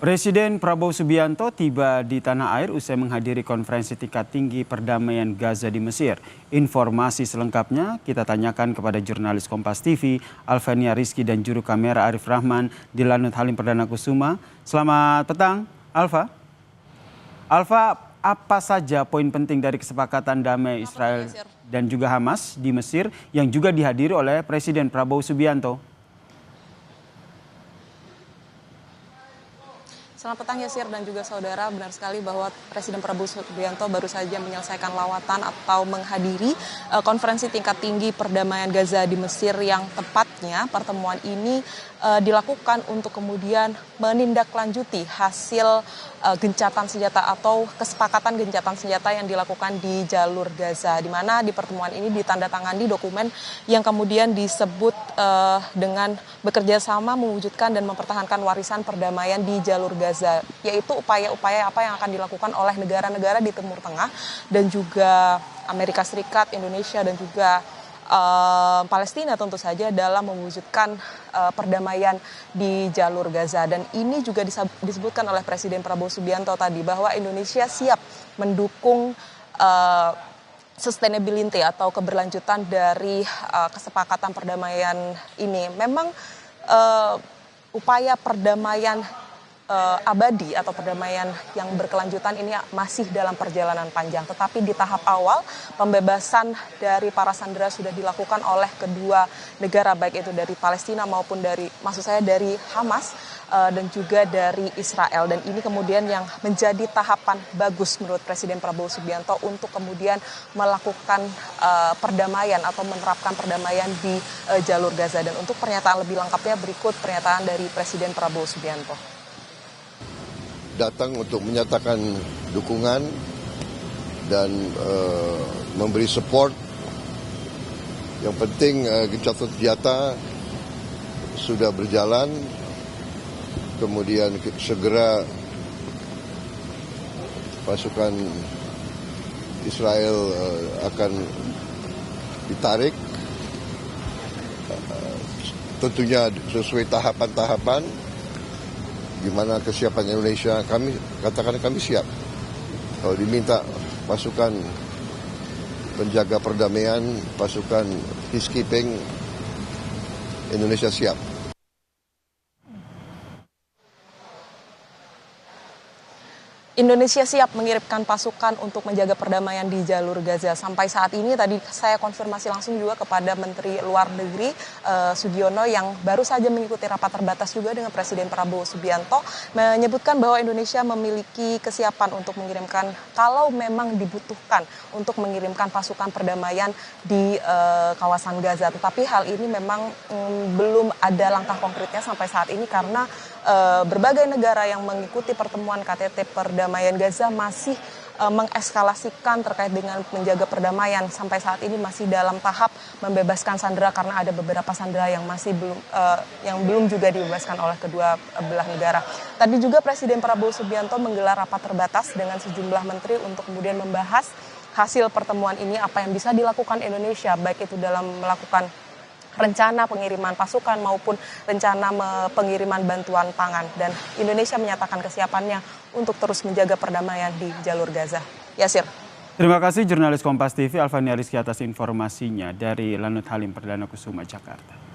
Presiden Prabowo Subianto tiba di tanah air usai menghadiri konferensi tingkat tinggi perdamaian Gaza di Mesir. Informasi selengkapnya kita tanyakan kepada jurnalis Kompas TV, Alvania Rizky dan juru kamera Arif Rahman di Lanut Halim Perdana Kusuma. Selamat petang, Alfa. Alfa, apa saja poin penting dari kesepakatan damai Israel dan juga Hamas di Mesir yang juga dihadiri oleh Presiden Prabowo Subianto? Selamat petang Yasir dan juga saudara, benar sekali bahwa Presiden Prabowo Subianto baru saja menyelesaikan lawatan atau menghadiri konferensi tingkat tinggi perdamaian Gaza di Mesir yang tepatnya pertemuan ini dilakukan untuk kemudian menindaklanjuti hasil gencatan senjata atau kesepakatan gencatan senjata yang dilakukan di jalur Gaza, di mana di pertemuan ini ditandatangani dokumen yang kemudian disebut dengan bekerja sama mewujudkan dan mempertahankan warisan perdamaian di jalur Gaza, yaitu upaya-upaya apa yang akan dilakukan oleh negara-negara di Timur Tengah dan juga Amerika Serikat, Indonesia dan juga Palestina tentu saja dalam mewujudkan perdamaian di jalur Gaza. Dan ini juga disebutkan oleh Presiden Prabowo Subianto tadi bahwa Indonesia siap mendukung sustainability atau keberlanjutan dari kesepakatan perdamaian ini. Memang upaya perdamaian abadi atau perdamaian yang berkelanjutan ini masih dalam perjalanan panjang. Tetapi di tahap awal pembebasan dari para sandera sudah dilakukan oleh kedua negara, baik itu dari Palestina maupun dari Hamas dan juga dari Israel. Dan ini kemudian yang menjadi tahapan bagus menurut Presiden Prabowo Subianto untuk kemudian melakukan perdamaian atau menerapkan perdamaian di jalur Gaza. Dan untuk pernyataan lebih lengkapnya berikut pernyataan dari Presiden Prabowo Subianto. Datang untuk menyatakan dukungan dan memberi support. Yang penting gencatan senjata sudah berjalan, kemudian segera pasukan Israel akan ditarik, tentunya sesuai tahapan-tahapan. Gimana kesiapan Indonesia, kami katakan kami siap. Kalau diminta pasukan penjaga perdamaian, pasukan peacekeeping, Indonesia siap. Indonesia siap mengirimkan pasukan untuk menjaga perdamaian di jalur Gaza. Sampai saat ini tadi saya konfirmasi langsung juga kepada Menteri Luar Negeri Sugiono yang baru saja mengikuti rapat terbatas juga dengan Presiden Prabowo Subianto, menyebutkan bahwa Indonesia memiliki kesiapan untuk mengirimkan kalau memang dibutuhkan untuk mengirimkan pasukan perdamaian di kawasan Gaza. Tetapi hal ini memang belum ada langkah konkretnya sampai saat ini karena berbagai negara yang mengikuti pertemuan KTT perdamaian Gaza masih mengeskalasikan terkait dengan menjaga perdamaian. Sampai saat ini masih dalam tahap membebaskan sandera karena ada beberapa sandera yang masih belum juga dibebaskan oleh kedua belah negara. Tadi juga Presiden Prabowo Subianto menggelar rapat terbatas dengan sejumlah menteri untuk kemudian membahas hasil pertemuan ini, apa yang bisa dilakukan Indonesia baik itu dalam melakukan rencana pengiriman pasukan maupun rencana pengiriman bantuan pangan, dan Indonesia menyatakan kesiapannya untuk terus menjaga perdamaian di jalur Gaza. Yasir. Terima kasih jurnalis Kompas TV Alvania Rizky atas informasinya dari Lanut Halim Perdana Kusuma, Jakarta.